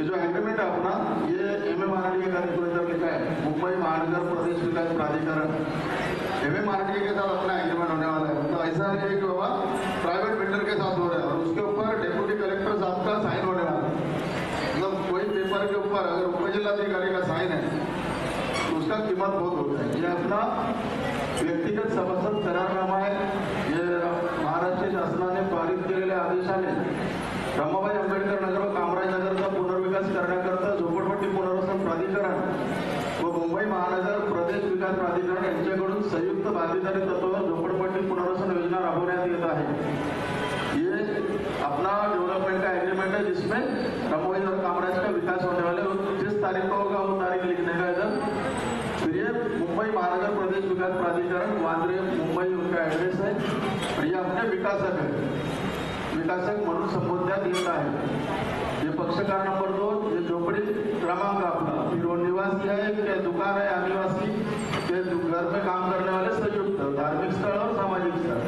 ये जो एग्रीमेंट है अपना, ये MMRDA का रेगुलेटर लिखा है, मुंबई महानगर प्रदेश विकास प्राधिकरण। MMRDA के साथ अपना एग्रीमेंट होने वाला है। तो ऐसा नहीं है कि बाबा प्राइवेट वेंडर के साथ हो रहा है और उसके ऊपर डेप्यूटी कलेक्टर साहब का साइन होने वाला है। मतलब कोई पेपर के ऊपर अगर उपजिल्लाधिकारी का साइन है तो उसका कीमत बहुत होता है। ये अपना व्यक्तिगत सभासद करारनामा है। ये महाराष्ट्र शासनाने पारित केलेल्या आदेशाने रमाबाई आंबेडकर नगर व कामराज नगरचा पुनर्विकास करण्याकरता झोपडपट्टी पुनर्वसन प्राधिकरण व मुंबई महानगर प्रदेश विकास प्राधिकरण यांच्याकडून संयुक्त भागीदारी तत्वावर झोपडपट्टी पुनर्वसन योजना राबवण्यात येत आहे। ये अपना डेवलपमेंट का एग्रीमेंट है जिसमें रमाबाई और कामराज का विकास होने वाले, जिस तारीख को होगा वो तारीख लिखने का इधर। फिर ये मुंबई महानगर प्रदेश विकास प्राधिकरण वांद्रे मुंबई उनका एड्रेस है और ये अपने विकासक है, विकासक म्हणून संबोधण्यात येत आहे। ये पक्षकार नंबर 2, ये झोपड़ी क्रमांक अपना, फिर वो निवासी है क्या दुकान है, आदिवासी के घर में काम करने वाले संयुक्त, धार्मिक स्थल और सामाजिक स्थल।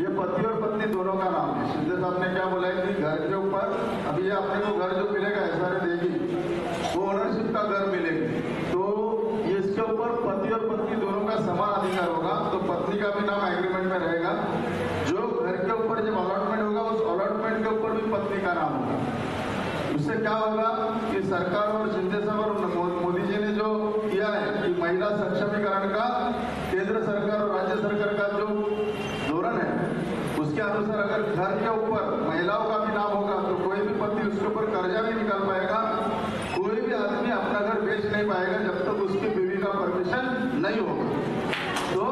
ये पति और पत्नी दोनों का नाम है। शिंदे साहब ने क्या बोला है कि घर के ऊपर अभी ये अपने को घर जो मिलेगा SRA देगी वो ओनरशिप का घर मिलेगी, तो इसके ऊपर पति और पत्नी दोनों का समान अधिकार होगा। तो पत्नी का भी नाम एग्रीमेंट में रहेगा। जो घर के ऊपर जब अलॉटमेंट होगा उस अलॉटमेंट के ऊपर भी पत्नी का नाम होगा। उससे क्या होगा कि सरकार और शिंदे साहब और मोदी जी ने जो किया है कि महिला सक्षमीकरण का केंद्र सरकार और राज्य सरकार का जो धोरण है उसके अनुसार अगर घर के ऊपर महिलाओं का भी नाम होगा तो कोई भी पति उसके ऊपर कर्जा नहीं निकाल पाएगा, कोई भी आदमी अपना घर बेच नहीं पाएगा जब तक उसकी बीवी का परमिशन नहीं होगा। तो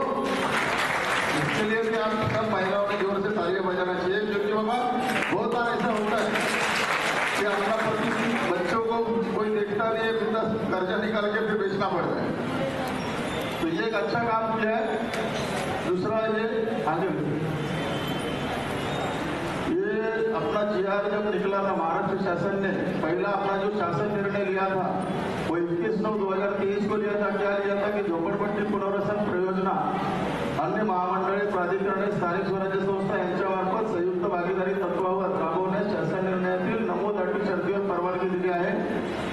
इसके लिए भी आप सब महिलाओं को जोर से तालियां बजाना चाहिए, क्योंकि बाबा बहुत बार ऐसा होता है कि अपना पति बच्चों को कोई देखता नहीं है, बिना कर्जा निकाल के फिर बेचना पड़ता है। तो ये एक अच्छा काम किया है। दूसरा ये आगे अपना GR जब निकला था महाराष्ट्र शासन ने, पहला अपना जो शासन निर्णय लिया था वो 21/9/2023 को लिया था। क्या लिया था कि झोपडपट्टी पुनर्वसन प्रयोजना अन्य महामंडळे प्राधिकरणे स्थानिक स्वराज्य संस्था यांच्यामार्फत संयुक्त भागीदारी तत्वावर राबवण्यास शासन निर्णयातील नमूद अटी शर्तीवर परवानगी दिली आहे।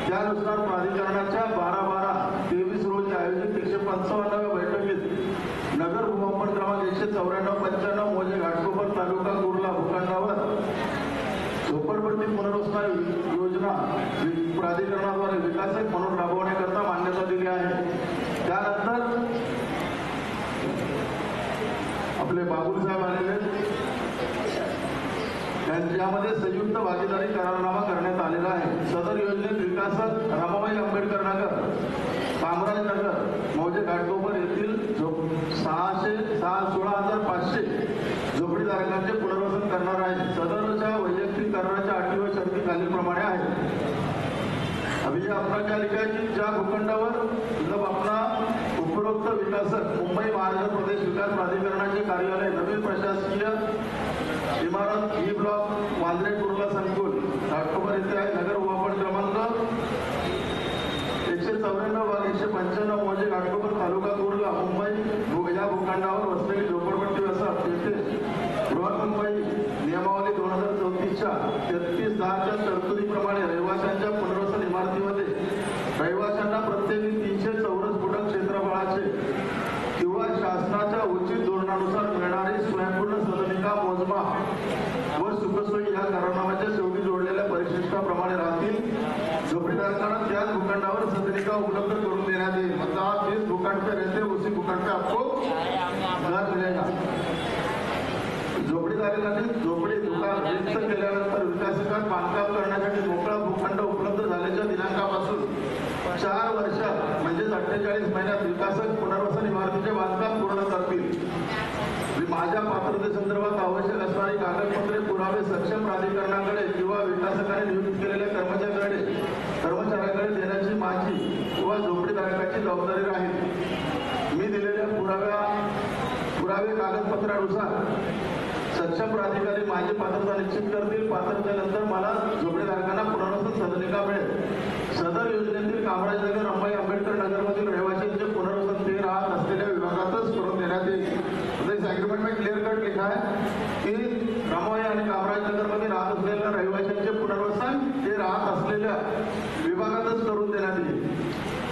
त्यानुसार प्राधिकरणाच्या 12/12/23 रोजी आयोजित 155व्या बैठकीत नगर भूमापन क्रमांक 194-95 मोजे घाटकोपर तालुका कुर्ला भूखंडावर झोपडपट्टी पुनर्वसन योजना प्राधिकरणाद्वारे विकासक म्हणून राबवण्याकरता मान्यता दिली आहे। त्यानंतर आपले बाबुल साहेब आलेले, त्यांच्यामध्ये संयुक्त भागीदारी करारनामा करण्यात आलेला आहे। सदर योजनेत विकासक रमाबाई आंबेडकर नगर, कामराज नगर, मौजे घाटकोपर येथील 16,500 झोपडीधारकांचे पुनर्वसन करणार आहे। सदरच्या वैयक्तिक कराराच्या अटी व शर्ती खालीलप्रमाणे आहेत। अभी अपना क्या लिखा है कि ज्या भूखंडावर मतलब अपना उपरोक्त विकासक मुंबई महानगर प्रदेश विकास प्राधिकरणाचे कार्यालय, नवीन प्रशासकीय इमारत E ब्लॉक वांद्रे कुर्ला संकुल घाटकोपर येथे आहे। नगर भूमापन क्रमांक 194/195 मोजे घाटकोपर तालुका कुर्ला मुंबई या भूखंडावर वसलेली झोपडपट्टी वसाहत येथे बृहन्मुंबई नियमावली 2034च्या 33/10च्या तरतुदीप्रमाणे रहिवाशांच्या पुनर्वसन इमारतीमध्ये रहिवाशांना प्रत्येकी 300 चौरस फुट क्षेत्रफळाचे किंवा शासनाच्या उचित धोरणानुसार मिळणारी स्वयंपूर्ण सदनिका मोजमाप व सुखसोयी या करारनाम्याच्या शेवटी जोडलेल्या परिशिष्टाप्रमाणे राहतील। झोपडीधारकांना त्याच भूखंडावर सदनिका उपलब्ध करून देण्यात येईल। मतलब आप जिस भूखंड पे रहते उसी भूखंड पे आपको घर मिलेगा। झोपडीधारकांनी झोपडी दुकान रिक्त केल्यानंतर विकासकास बांधकाम करण्यासाठी मोकळा भूखंड उपलब्ध झाल्याच्या दिनांकापासून 4 वर्षात म्हणजे 48 महिन्यात विकासक पुनर्वसन इमारतीचे बांधकाम पूर्ण करतील। माझ्या पात्रतेसंदर्भात आवश्यक असणारी कागदपत्रे पुरावे सक्षम प्राधिकरणाकडे किंवा विकासकाने नियुक्त केलेल्या कर्मचाऱ्याकडे देण्याची माझी किंवा झोपडीधारकाची जबाबदारी राहील। मी दिलेल्या पुरावे कागदपत्रानुसार सक्षम प्राधिकारी माझी पात्रता निश्चित करतील। पात्रतेनंतर मला झोपडीधारकांना पुनर्वसन सदनिका मिळेल। सदर योजनेतील कामराजनगर रमाबाई आंबेडकर नगरमधील रहिवाशांचे पुनर्वसन ते राहत असलेल्या विभागातच करून देण्यात येईल। इस एग्रीमेंट में क्लियर कट लिखा है कि रमाबाई आणि कामराज नगर मध्ये राहत असलेल्या रहिवाशांचे पुनर्वसन ते राहत असलेल्या आपल्या विभागातच करून देण्यात येईल.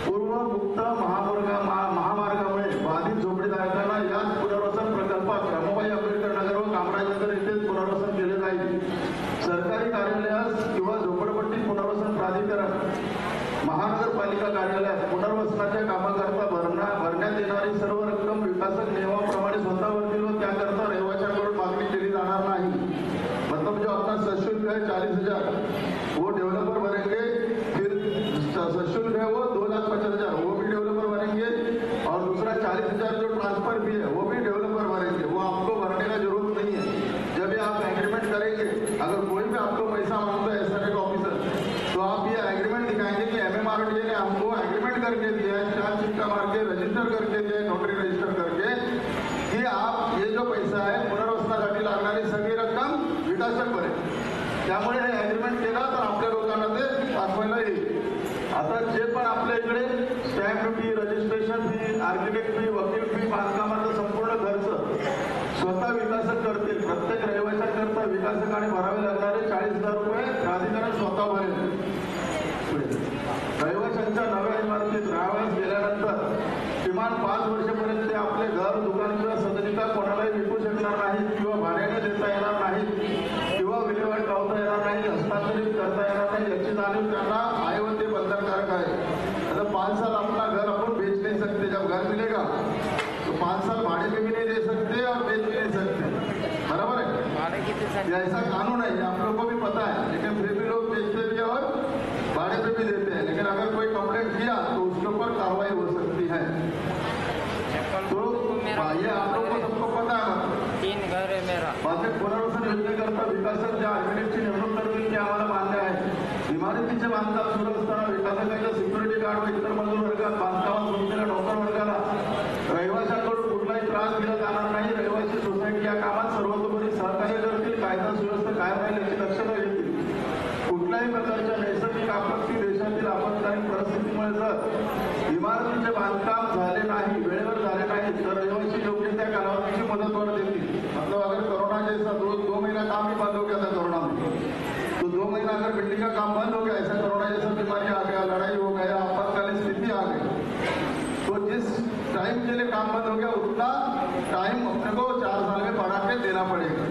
पूर्व मुक्त महामार्गामुळे बाधित झोपडीधारकांना याच पुनर्वसन प्रकल्पात रमाबाई आंबेडकर नगर व कामराजनगर येथेच पुनर्वसन केले जाईल. सरकारी कार्यालयास किंवा झोपडपट्टी पुनर्वसन प्राधिकरण महानगरपालिका कार्यालयात पुनर्वसनाच्या कामाकरता भरण्यात येणारी सर्व रक्कम विकासक नियमाप्रमाणे स्वतः भरतील व त्याकरता रहिवाशांकडून मागणी केली जाणार नाही. मतलब जो अपना सशुल्क है 40,000 वो डेवलपर भरेंगे, फिर सशुल्क है वो 2,50,000 वो भी डेवलपर भरेंगे, और दूसरा 40,000 जो ट्रांसफर फी है वो भी डेवलपर भरेंगे. वो आपको भरने का जरूरत नहीं है. जब ये आप एग्रीमेंट करेंगे, अगर कोई भी आपको पैसा मांगता है एसआरए का ऑफिसर, तो आप ये एग्रीमेंट दिखाएंगे कि MMRDA ने हमको एग्रीमेंट करके दिया है, स्टाम्प सिक्का मार के रजिस्टर करके दिया है, नोटरी रजिस्टर करके, कि आप ये जो पैसा आहे पुनर्वसनासाठी लागणारी सगळी रक्कम विकासक भरेल. त्यामुळे हे ॲग्रीमेंट केला तर आपल्या लोकांना ते वाचवायला येईल. आता जे पण आपल्या इकडे stamp fee, registration fee, architect fee, वकील फी, बांधकामाचा संपूर्ण खर्च स्वतः विकासक करतील. प्रत्येक रहिवाशांकरता विकासकाने भरावे लागणारे 40,000 रुपये प्राधिकरण स्वतः भरेल. रहिवाशांच्या नव्या इमारतीत राहावयास गेल्यानंतर किमान 5 वर्षापर्यंत ते आपले घर, दुकान किंवा सदनिका कोणालाही विकू शकणार नाहीत किंवा भाड्याने देता येणार नाहीत किंवा विल्हेवाट लावता येणार नाही, हस्तांतरित करता येणार नाही, याची जाणीव त्यांना आहे व ते बंधनकारक आहे. आता 5 साल अपना घर अपन बेच नहीं सकते. जब घर मिलेगा तो 5 साल भाड़े पे भी नहीं दे सकते और बेच भी नहीं सकते. बराबर है, ऐसा कानून है, आप लोग को भी पता है. लेकिन फिर भी लोग बेचते भी और भाड़े पे भी देते हैं. लेकिन अगर कोई कंप्लेंट किया तो उसके ऊपर कार्रवाई हो सकती है. तो ये आप लोग को सबको पता है. 3 घर है मेरा. बाकी पुनर्वसन योजनेकरता विकासक ज्या आर्किटेक्टची नेमणूक करतील ते आम्हाला मान्य आहे. इमारतीचे बांधकाम सुरू असताना विकासकांच्या सिक्युरिटी गार्ड व इतर मजूर वर्गात बांधकामात गुंतलेल्या नोकर वर्गाला रहिवाशांकडून कुठलाही त्रास दिला जाणार नाही. रहिवासी सोसायटी या कामात सर्वतोपरी सहकार्य करतील, कायदा सुव्यवस्था कायम राहील याची दक्षता घेतील. कुठल्याही प्रकारच्या नैसर्गिक आपत्ती, देशातील आपत्कालीन परिस्थितीमुळे जर इमारतीचे बांधकाम झाले नाही, वेळेवर झाले नाही, तर रहिवासी योग्य त्या कालावधीची मुदतवाढ देतील. मतलब अगर कोरोना जैसा 2 महीना काम ही बंद हो गया था कोरोना में, तो 2 महीना अगर बिल्डिंग का काम बंद हो गया, ऐसा कोरोना जैसा बीमारी आ गया, लड़ाई हो गया, आपातकालीन स्थिति आ गई, तो जिस टाइम के लिए काम बंद हो गया उतना टाइम अपने को 4 साल में बढ़ा के देना पड़ेगा.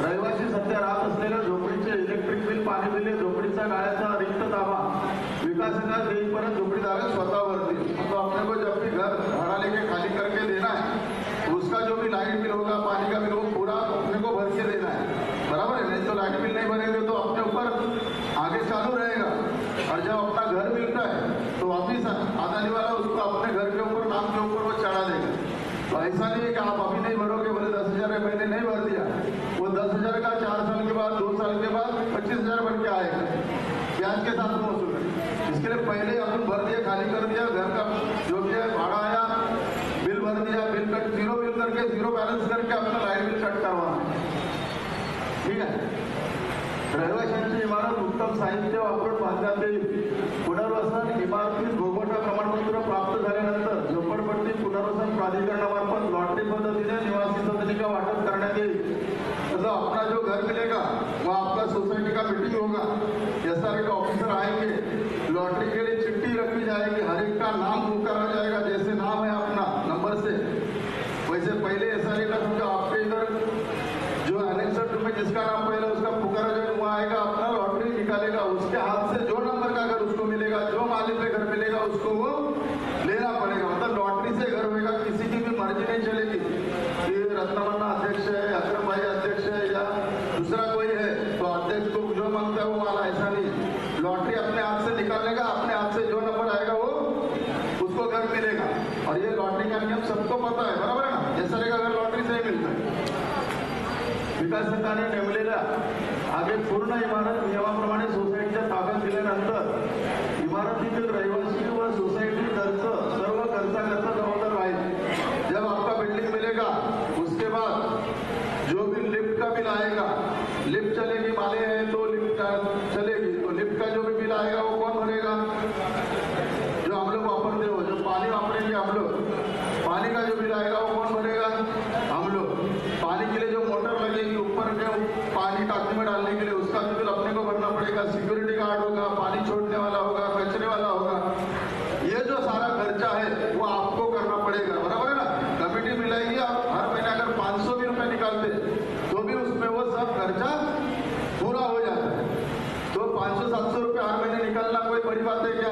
रहिवासी सध्या राहत असलेल्या झोपडीचे इलेक्ट्रिक बिल, पाणी बिल, झोपडीचा गाळ्याचा रिक्त ताबा विकासकास देईपर्यंत झोपडीधारक स्वतः भरतील. तो अपने को जब भी घर भाड़ा लेके खाली करके देना है, उसका जो भी लाइट बिल होगा, पानी का बिल, वो पूरा अपने को भर के देना है. बराबर है. नहीं तो लाइट बिल नहीं भरेंगे तो अपने ऊपर आगे चालू रहेगा. और जब अपना घर मिलता है तो वापिस आदानी वाला उसको अपने घर के ऊपर, नाम के ऊपर वो चढ़ा देगा. तो ऐसा नहीं है कि आप अभी नहीं भरोगे, बोले 10,000 मैंने नहीं भर दिया, वो 10,000 का 4 साल के बाद, 2 साल के बाद 25,000 बन के आएगा, ब्याज के साथ वसूल है. इसके लिए पहले अपन भर दिया, खाली कर दिया, घर का जो भी है भाड़ा आया, बिल भर दिया, बिल कट, जीरो बिल करके, जीरो बैलेंस करके अपना लाइट बिल कट करवाना. ठीक है. रहिवाशांची इमारत उत्तम साहित्य वापरून बांधण्यात येईल. पुनर्वसन इमारतीत भोगवटा प्रमाणपत्र प्राप्त झाल्यानंतर झोपडपट्टी पुनर्वसन प्राधिकरणामार्फत लॉटरी पद्धतीने निवासी सदनिका वाटप करण्यात येईल. मतलब अपना जो घर मिलेगा वो आपका सोसाइटी का मीटिंग होगा, एसआरए का ऑफिसर आएंगे, लॉटरी के लिए चिट्ठी रखी जाएगी, हर एक का नाम पुकारा जाएगा, जैसे नाम है अपना नंबर से, वैसे पहले एसआरए का समझो आपके इधर जो एनेक्सर में जिसका नाम पहले उसका पुकारा जाएगा, वो आएगा, अपना लॉटरी निकालेगा, उसके हाथ से जो नंबर का घर उसको मिलेगा, जो मालिक पे घर मिलेगा उसको वो लेना पड़ेगा. मतलब लॉटरी से घर होगा, किसी की भी मर्जी नहीं चलेगी कि रत्नमन्ना अध्यक्ष है, अकरम भाई अध्यक्ष है या दूसरा कोई है तो अध्यक्ष को जो मांगता है वो वाला, ऐसा नहीं. लॉटरी अपने हाथ से निकालने का, अपने हाथ से जो नंबर आएगा वो उसको घर मिलेगा. और ये लॉटरी का नियम सबको पता है. बराबर है ना. जैसा रहेगा घर लॉटरी से ही मिलता है. विकासकाने नेमलेल्या आगे पूर्ण इमारत नियमाप्रमाणे सोसायटीच्या ताब्यात दिल्यानंतर इमारतीतील रहिवासी व सोसायटी खर्च सर्व खर्चाकरता जबाबदार राहील. जब आपका बिल्डिंग मिलेगा उसके बाद जो भी लिफ्ट का बिल आएगा, लिफ्ट चलेगी, माले हैं तो लिफ्ट चलेगी, तो लिफ्ट का जो भी बिल आएगा वो कौन भरेगा? जो हम लोग वापरते हो, जो पानी वापरेंगे हम लोग, पानी का जो बिल आएगा वो कौन भरेगा? हम लोग. पानी के लिए जो मोटर लगेगी ऊपर के पानी टाकी में डालने के लिए, उसका भी बिल अपने को भरना पड़ेगा. बड़ी बात है क्या?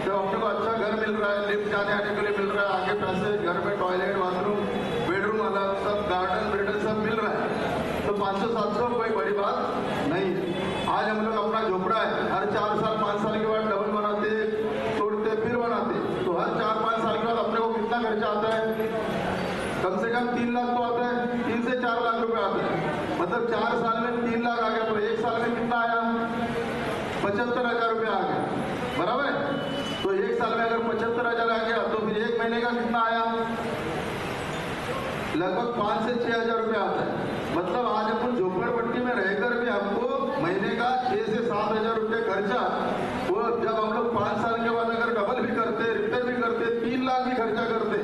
जब अपने को अच्छा घर मिल रहा है, लिफ्ट जाने आने के लिए मिल रहा है, आगे पैसे, घर में टॉयलेट, बाथरूम, बेडरूम अलग, सब गार्डन ब्रिडन सब मिल रहा है, तो 500-700 कोई बड़ी बात नहीं है। आज हम लोग अपना झोपड़ा है, हर 4 साल 5 साल के बाद डबल बनाते, तोड़ते, फिर बनाते, तो हर 4-5 साल के बाद अपने को कितना खर्चा आता है? कम से कम 3 लाख तो आता है, 3 से 4 लाख रुपए आता है। मतलब 4 साल में 3 लाख आ गया, तो 1 साल में कितना आया? 75,000 रुपये आ गया, बराबर है? तो 1 साल में अगर 75,000 आ गया तो फिर 1 महीने का कितना आया? लगभग 5 से 6,000 रुपये आता है। मतलब आज अपन झोपड़पट्टी में रहकर भी हमको महीने का 6 से 7,000 रुपये खर्चा, वो जब हम लोग 5 साल के बाद अगर डबल भी करते, रिटर्न भी करते, 3 लाख भी खर्चा करते,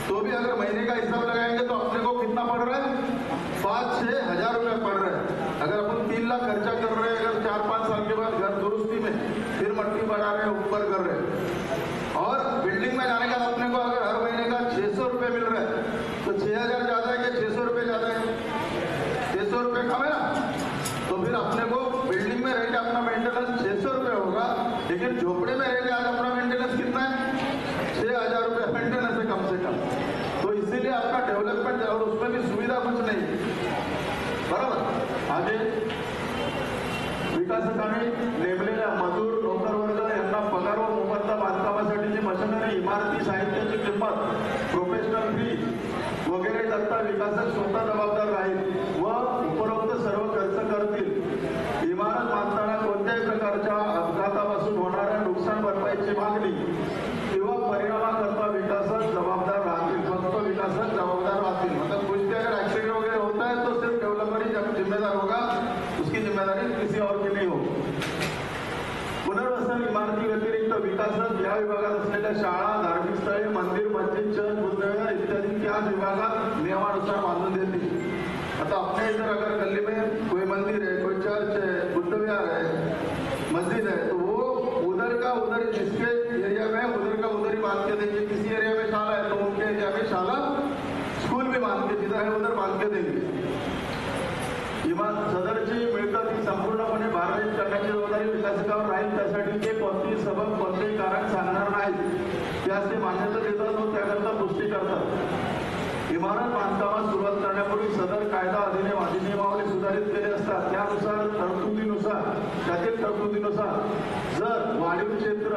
तो भी अगर महीने का हिसाब लगाएंगे तो अपने को कितना पड़ रहा है? 5-6 हजार रुपये पड़ रहा है। अगर अपन 3 लाख खर्चा कर रहे हैं, अगर 4-5 साल के बाद घर दुरुस्ती में फिर मट्टी बढ़ा रहे हैं, ऊपर कर रहे हैं, और बिल्डिंग में जाने का अपने को अगर हर महीने का 600 रुपये मिल रहा है, तो 6,000 ज्यादा है कि 600 रुपये ज्यादा है? 600 रुपये कम है ना? तो फिर अपने को बिल्डिंग में रह के अपना मेंटेनेंस 600 रुपये होगा, लेकिन झोपड़े में रह के आज अपना मेंटेनेंस कितना है? 6,000 रुपये मेंटेनेंस है कम से कम। तो इसीलिए आपका डेवलपमेंट है, और उसमें भी सुविधा कुछ नहीं, बरोबर? आगे विकासकांनी नेमलेल्या मजूर नोकर वर्ग यांना पगार व मोबदला बांधकामासाठीची मशिनरी, इमारती, साहित्याची किंमत, प्रोफेशनल फी वगैरे दत्ता विकासक स्वतः जबाबदार राहील व उपरोक्त सर्व खर्च करतील। इमारत बांधताना कोणत्याही प्रकारच्या अपघातापासून होणाऱ्या नुकसान भरपाईची मागणी किंवा परिणामाकरता विकासक जबाबदार राहतील, फक्त विकासक जबाबदार राहतील। मतलब कुछ भी अगर एक्सीडेंट वगैरह होता है तो सिर्फ डेवलपर ही जिम्मेदार होगा, उसकी जिम्मेदारी किसी और की नहीं होगी। पुनर्वसन इमारती व्यतिरिक्त विकासक या विभागात असलेल्या शाळा, धार्मिक स्थळे, मंदिर, मस्जिद, चर्च, बुद्धविहार इत्यादि त्याच विभागात नियमानुसार बांधून देतील। आता अपने इधर अगर गली में कोई मंदिर है, कोई चर्च है, बुद्धविहार है, मस्जिद है, तो वो उधर का उधर, जिसके एरिया में उधर का उधर ही बांध के देंगे। किसी एरिया में शाला है तो उनके एरिया में शाला, स्कूल भी बांध के, जिधर है उधर बांध के देंगे। सदरची मिळकत ही संपूर्णपणे भारवित करण्याची जबाबदारी विकासकावर राहील, त्यासाठी ते कोणतेही सबब, कोणतेही कारण सांगणार नाहीत, त्यास ते मान्यता देतात व त्याकरता पुष्टी करतात। इमारत बांधकामास सुरुवात करण्यापूर्वी सदर कायदा, अधिनियमावली सुधारित केले असतात, त्यानुसार त्यातील तरतुदीनुसार जर वाढीव क्षेत्र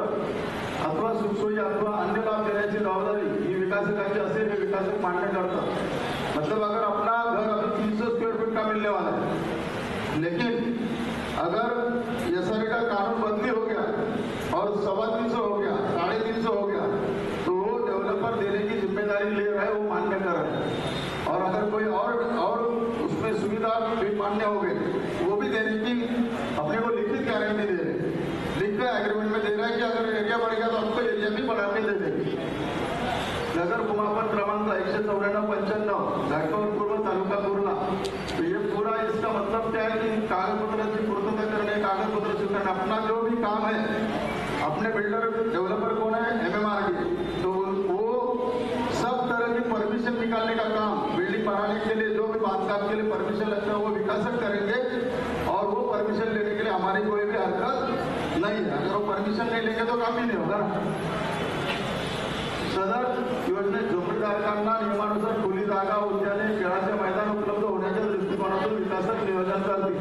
अथवा सुखसोयी अथवा अन्य लाभ देण्याची जबाबदारी ही विकासकाची असेल, हे विकासक मान्य करतात। मतलब अगर अपना घर अभी 300 स्क्वायर फीट का मिलने वाला है, लेकिन अगर एसआरए का कानून बदली हो गया और 350 हो गया, 350 हो गया, तो वो डेवलपर देने की जिम्मेदारी ले रहा है, वो मान्य कर रहा है। और अगर कोई और उसमें सुविधा भी मान्य हो गई, वो भी देने की अपने को लिखित गारंटी दे रहे, लिख के एग्रीमेंट में दे रहा है कि अगर एरिया बढ़ेगा तो आपको एरिया भी बढ़ा के दे देंगे। नगर भूमापन क्रमांक 194-95 घाटकोपर पूर्व तालुका पूर्णा। तो ये पूरा इसका मतलब क्या है कि कागजपत्र की पूर्तता करने, कागजपत्र स्वीकार, अपना जो भी काम है, अपने बिल्डर डेवलपर कौन है? MMRDA। तो वो सब तरह की परमिशन निकालने का काम, बिल्डिंग बनाने के लिए जो भी बांधकाम के लिए परमिशन लगता है वो विकासक करेंगे, और वो परमिशन लेने के लिए हमारी कोई भी हरकत नहीं है। अगर वो परमिशन नहीं लेंगे तो काम ही नहीं होगा। सदर योजनेत झोपडीधारकांना नियमानुसार खुली जागा, उद्याने, खेळाचे मैदान उपलब्ध होण्याच्या दृष्टिकोनातून विकासक नियोजन करतील।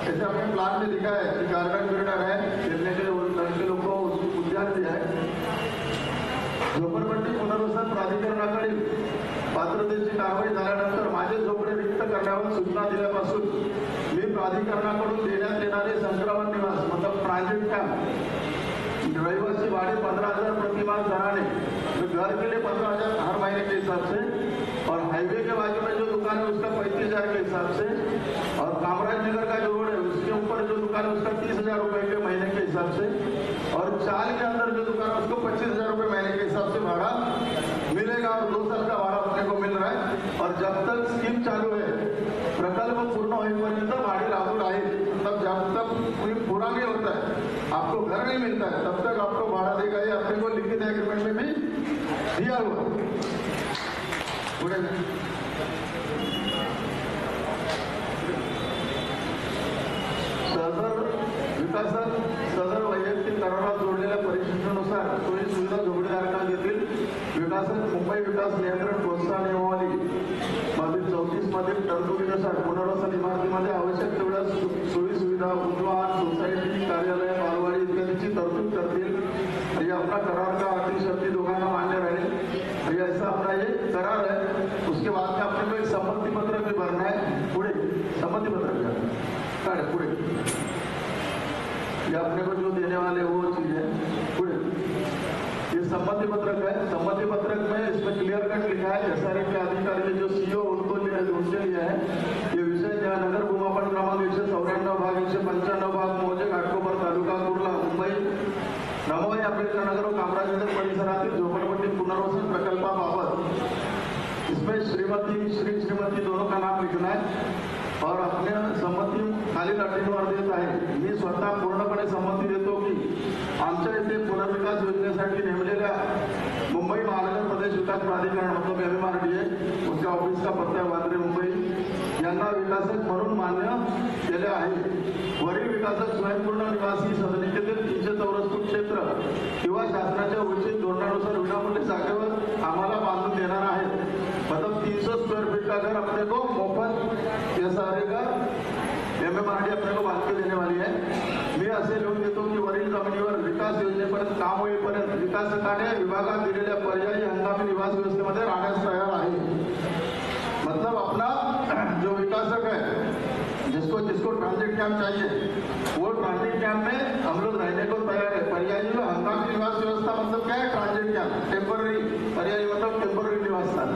जैसे अपने प्लान में लिखा है कि गार्डन बिल्डर है, खेलने के लड़के लोग को उद्यान भी है। झोपडपट्टी पुनर्वसन प्राधिकरणाकडील पात्रतेची कारवाई झाल्यानंतर माझे झोपडे रिक्त करण्यावर सूचना दिल्यापासून मी प्राधिकरणाकडून देण्यात येणारे संक्रमण निवास, मतलब ट्रांजिट कॅम्प, रहिवासी भाड़े 15,000 प्रतिमाह दराने, घर के लिए 15,000 हर महीने के हिसाब से, और हाईवे के बाजू में जो दुकान है उसका 35,000 के हिसाब से, और कामराज नगर का जो रोड है उसके ऊपर जो दुकान है उसका 30,000 रुपए के महीने के हिसाब से, और चाल के अंदर जो दुकान है उसको 25,000 रुपए महीने के हिसाब से भाड़ा मिलेगा, और 2 साल का भाड़ा अपने को मिल रहा है। और जब तक स्कीम चालू है, प्रकल्प पूर्ण होईपर्यंत भाड़े लागू रहेल। मतलब जब तक पूरा नहीं होता है, आपको घर नहीं मिलता है, तब तक आपको भाड़ा देगा। ये अपने को लिखित एग्रीमेंट में भी दिया हुआ। सदर विकासक सदर वैयक्तिक करारात जोडलेल्या मुंबई विकास नियंत्रण प्रोत्साहन नियमावली मधील 34 मधील तरतुदीनुसार पुनर्वसन इमारतीमध्ये आवश्यक तेवढ्या सोयी सुविधा उद्यान सोसायटी कार्यालय बालवाडी इत्यादीची तरतूद करतील। ये अपना करार का आखिरी शर्ती दोघांना मान्य रहे। ये ऐसा अपना ये करार है। उसके बाद में अपने को एक सम्मति पत्र भी भरना है। पुढे सम्मति पत्र क्या पुढे ये अपने को जो देने वाले वो चीज है। पुढे ये सम्मति पत्रक है। सम्मति पत्रक में इसमें क्लियर कट लिखा है एसआरए के अधिकारी जो सीओ उनके लिए है। ये विषय ज्या नगर भूमापन क्रमांक 194 भाग 195 भाग मौजे घाटकोपर तालुका कुर्ला मुंबई रमाबाई आंबेडकर नगर और कामराजनगर परिसरातील झोपडपट्टी पुनर्वसन प्रकल्पाबाबत इसमें श्रीमती दोनों का नाम लिखना है और अपने संमती खालील अटींवर देत आहे। मी स्वतः पूर्णपणे संमती देतो की आमच्या इथे पुनर्विकास योजनेसाठी नेमलेल्या मुंबई महानगर प्रदेश विकास प्राधिकरण मतलब MMRDA उसका ऑफिस का पत्ता वांद्रे मुंबई यांना विकासक म्हणून मान्य केले आहे। वरील विकासक स्वयंपूर्ण निवासी सदनिकेतील 384 फूट क्षेत्र किंवा शासनाच्या उचित धोरणानुसार विनामूल्य जागेवर आम्हाला बांधून देणार आहे। मतलब 300 स्क्वायर फीट का घर अपने को मुफ्त एसआरए का MMRDA अपने को बांध के देने वाली है। मी असे लिहून देतो की वरील जमिनीवर विकास योजनेपर्यंत काम होईपर्यंत विकासकाने विभागात दिलेल्या पर्यायी हंगामी निवास व्यवस्थेमध्ये राहण्यास तयार आहे। मतलब अपना जो विकासक है जिसको ट्रांजिट कैंप चाहिए वो ट्रांजिट कैंप में हम लोग रहने को तैयार है। पर्यायी हंगामी निवास व्यवस्था मतलब क्या है? ट्रांजिट कैंप टेम्पररी पर्यायी मतलब टेम्पररी निवास स्थान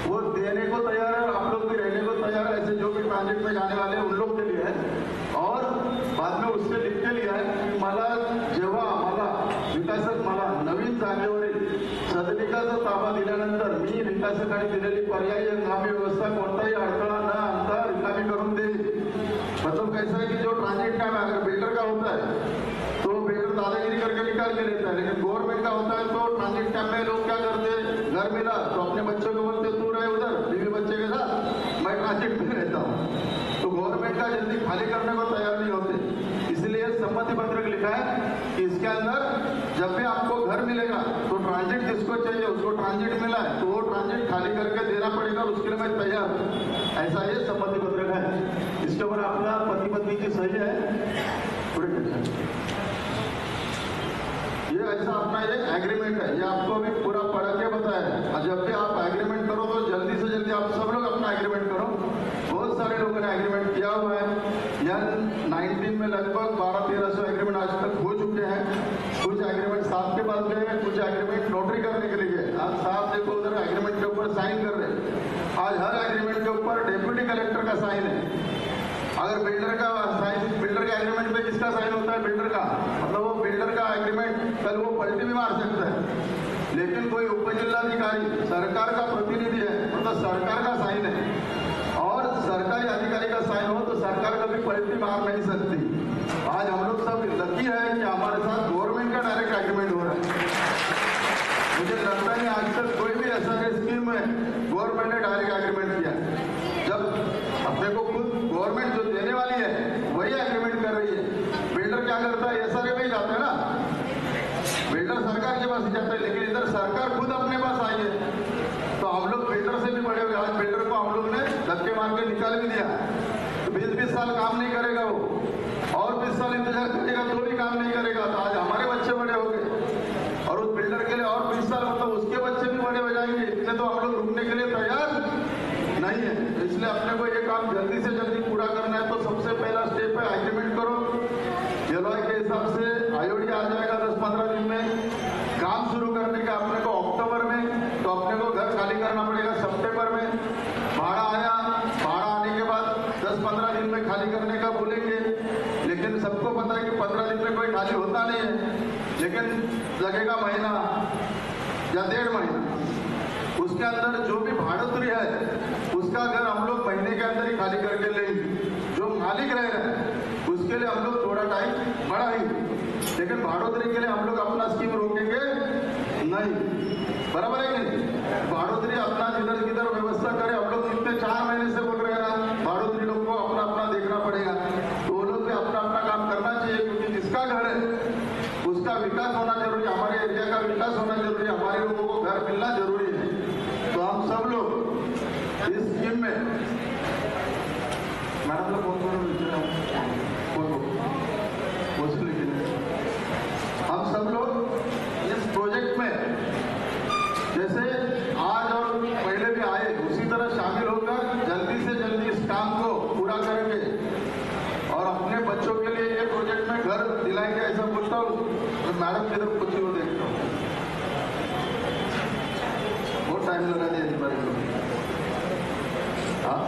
वो देने को तैयार है और आप लोग भी रहने को तैयार है। ऐसे जो भी ट्रांजिट में जाने वाले हैं उन लोग के लिए है। और बाद में उससे लिख के लिया है की मला जेव्हा आम्हाला विकासक मला नवीन जागेवरील सदनिकाचा ताबा दिल्यानंतर मी विकासकाने दिलेली पर्यायी हंगामी व्यवस्था कोणताही अडथळा न आणता रिकामी करून देईल। मतलब कैसा है कि जो ट्रांजिट कैंप अगर बिल्डर का होता है तो बिल्डर दादागिरी करके निकाल के लेता है, लेकिन गवर्नमेंट का होता है तो ट्रांजिट कैंप में लोग क्या करते हैं? घर मिला तो अपने बच्चों को बोलते तू रहे उधर बीवी बच्चे के साथ, मैं ट्रांजिट में रहता हूँ। तो गवर्नमेंट का जल्दी खाली करने को तैयार नहीं होते। इसलिए सम्मति पत्रक लिखा है कि इसके अंदर जब भी आपको घर मिलेगा तो ट्रांजिट जिसको चाहिए उसको ट्रांजिट मिला है तो वो ट्रांजिट खाली करके देना पड़ेगा। उसके लिए मैं तैयार हूँ। ऐसा ये सम्मति पत्रक है। इसके ऊपर अपना पति पत्नी की सही है। ये ऐसा अपना ये एग्रीमेंट है। ये आपको अभी पूरा पढ़ के बताया है। और जब भी आप एग्रीमेंट करो तो जल्दी से जल्दी आप सब लोग अपना एग्रीमेंट करो। बहुत सारे लोगों ने एग्रीमेंट किया हुआ है। यह 19 में लगभग 1200-1300 एग्रीमेंट आज तक हो चुके हैं। कुछ एग्रीमेंट साहब के पास गए हैं, कुछ एग्रीमेंट नोटरी करने के लिए गए। आज साहब देखो उधर एग्रीमेंट के ऊपर साइन कर रहे हैं। आज हर एग्रीमेंट के ऊपर डेप्यूटी कलेक्टर का साइन है। अगर बिल्डर का साइन, बिल्डर का एग्रीमेंट पे किसका साइन होता है? बिल्डर का। मतलब वो बिल्डर का एग्रीमेंट कल वो पलटी भी मार सकता है। लेकिन कोई उपजिल्लाधिकारी सरकार का प्रतिनिधि है मतलब सरकार का साइन है और सरकारी अधिकारी का साइन हो तो सरकार कभी पलटी मार नहीं सकती। आज हम लोग सब लकी है कि हमारे साथ गवर्नमेंट का डायरेक्ट एग्रीमेंट हो रहा है। मुझे लगता है आज तक कोई भी ऐसा स्कीम में गवर्नमेंट ने डायरेक्ट एग्रीमेंट किया। जब अपने को खुद गवर्नमेंट जो देने वाली है वही एग्रीमेंट कर रही है। बिल्डर क्या करता है? एसआरए में ही जाता है ना, बिल्डर सरकार के पास ही जाता है। लेकिन इधर सरकार खुद अपने पास आई है तो हम लोग बिल्डर से भी बड़े हुए। आज बिल्डर को हम लोग ने धक्के मार के निकाल भी दिया। तो 20-20 साल काम नहीं करेगा वो और 20 साल इंतजार करेगा तो भी काम नहीं करेगा। तो आज हमारे बच्चे बड़े हो गए और उस बिल्डर के लिए और 20 साल मतलब उसके बच्चे भी बड़े हो जाएंगे। इतने तो हम लोग रुकने के लिए तैयार नहीं है। इसलिए अपने को ये काम जल्दी से जल्दी पूरा करना है। तो सबसे पहला स्टेप है एग्रीमेंट करो। जुलाई के हिसाब से आईओडी आ जाएगा 10-15 दिन में। काम शुरू करने का अपने को अक्टूबर में, तो अपने को घर खाली करना पड़ेगा सितंबर में। भाड़ा आया, भाड़ा आने के बाद 10-15 दिन में खाली करने का बोलेंगे। लेकिन सबको पता है कि 15 दिन में कोई खाली होता नहीं है। लेकिन लगेगा महीना या 1.5 महीना। उसके अंदर जो भी भाड़ोतरी है उसका घर हम लोग महीने के अंदर ही खाली करके लेंगे। जो मालिक रह रहे हैं उसके लिए हम लोग थोड़ा टाइम बढ़ाएंगे, लेकिन भाड़ोतरी के लिए हम लोग अपना स्कीम रोकेंगे नहीं। बराबर है कि नहीं? भाड़ोतरी अपना जिधर किधर व्यवस्था करे। हम लोग इतने 4 महीने से बोल रहे हैं ना, भाड़ोतरी लोग को अपना अपना देखना पड़ेगा। तो वो लोग भी अपना अपना काम करना चाहिए क्योंकि जिसका घर है उसका विकास होना जरूरी। हमारे एरिया का विकास होना जरूरी है, हमारे लोगों को घर मिलना जरूरी है। तो हम सब लोग इस स्कीम में मैडम लोग हम सब लोग इस प्रोजेक्ट में जैसे आज और पहले भी आए उसी तरह शामिल होकर जल्दी से जल्दी इस काम को पूरा करेंगे और अपने बच्चों के लिए ये प्रोजेक्ट में घर दिलाएंगे, ऐसा बोलता हूँ। तो मैडम की तरफ कुछ वो देखता हूँ, बहुत टाइम लगा दिया इस बारे में। हाँ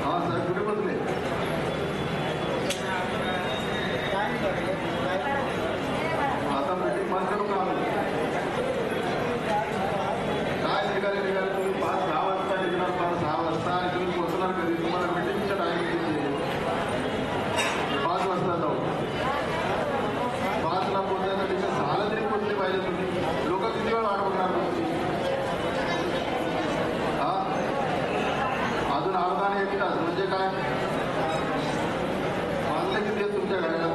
हाँ सर कुठे बसले आता मीटिंग बंद करू का आम्ही काय निघाले तुम्ही 5-6 वाजता निघणार, 6 वाजता आणि तुम्ही पोहोचणार कधी? तुम्हाला मीटिंगचा टाइम किती आहे? 5 वाजता जाऊ, 5 ला पोहोचण्यासाठी 6 ला तरी पोहोचले पाहिजे तुम्ही. लोक किती वेळ वाट बघणार तुमची? हा अजून अर्धा आणि 1 तास म्हणजे काय? वाजले किती आहेत तुमच्या गाडीला?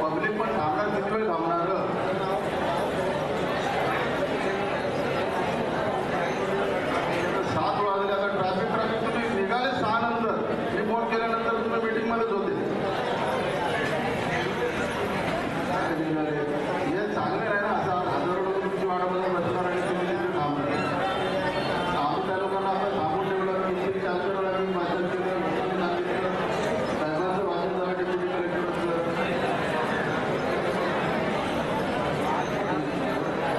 पब्लिक पण थांबणार, किती वेळ थांबणार? 7 वाजले. आता ट्रॅफिक तुम्ही निघाले 6 नंतर, रिपोर्ट केल्यानंतर तुम्ही मीटिंगमध्येच होते. निघाले हे चांगले आहे ना, असं हजारो लोक तुमची वाट बघत बसणार आणि तुम्ही तिथे थांबणार. आम्ही त्या लोकांना आता थांबून ठेवलं, 3-4 वेळा मी भाषण केलं, सांगितलं, साहेबांचं भाषण झालं डेप्युटी कलेक्टरचं.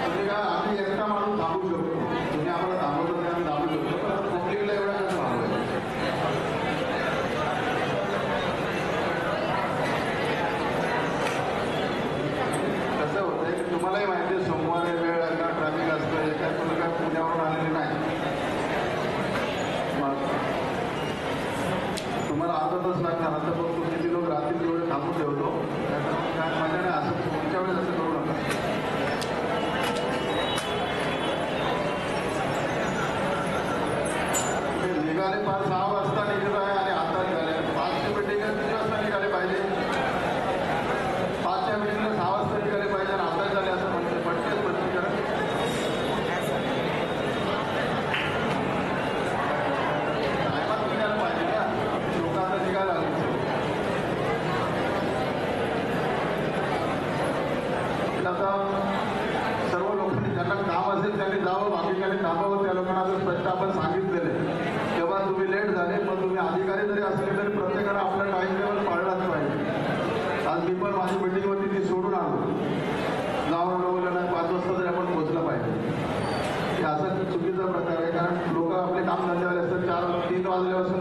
तुम्ही काय आम्ही एकटा माणूस थांबू शकतो, तुम्ही आम्हाला थांबवलं नाही, आम्ही थांबू शकतो. पण पब्लिकला एवढा कसं थांबवायचं? कसं होतंय की तुम्हालाही माहिती आहे, सोमवारी वेळ का ट्रॅफिक असतं, याच्यात तुम्ही काय पुण्यावरून आलेले नाही. मग तुम्हाला अर्धा तास लागणार. आता बघ तुम्ही किती लोक रात्री एवढे थांबून ठेवतो, काय मजा नाही. असं पुढच्या वेळेस असं करू नका. निघाले 5-6 वाजता निघत आहे आणि आता निघाले 5ची मीटिंग आहे, किती वाजता निघाले पाहिजे? 5च्या मीटिंगला 6 वाजता निघाले पाहिजे आणि आता झाले असं म्हणते. पटकेच स्पष्टीकरण टायमात निघायला पाहिजे ना. लोक आता निघायला आले. आता सर्व लोकांनी ज्यांना काम असेल त्यांनी जावं, बाकीच्यांनी थांबावं. त्या लोकांना जर स्पष्ट आपण सांगितलेलं आहे. तेव्हा तुम्ही लेट झाले, पण तुम्ही अधिकारी जरी असले तरी प्रत्येकाने आपला टाइम टेबल पाळलाच पाहिजे. आज मी पण माझी मीटिंग होती, ती सोडून आलो. जाऊन बोललं नाही, 5 वाजता तरी आपण पोहोचलं पाहिजे. हे असा चुकीचा प्रकार आहे, कारण लोक आपले काम धंदेवाले असतात. 4-3 वाजल्यापासून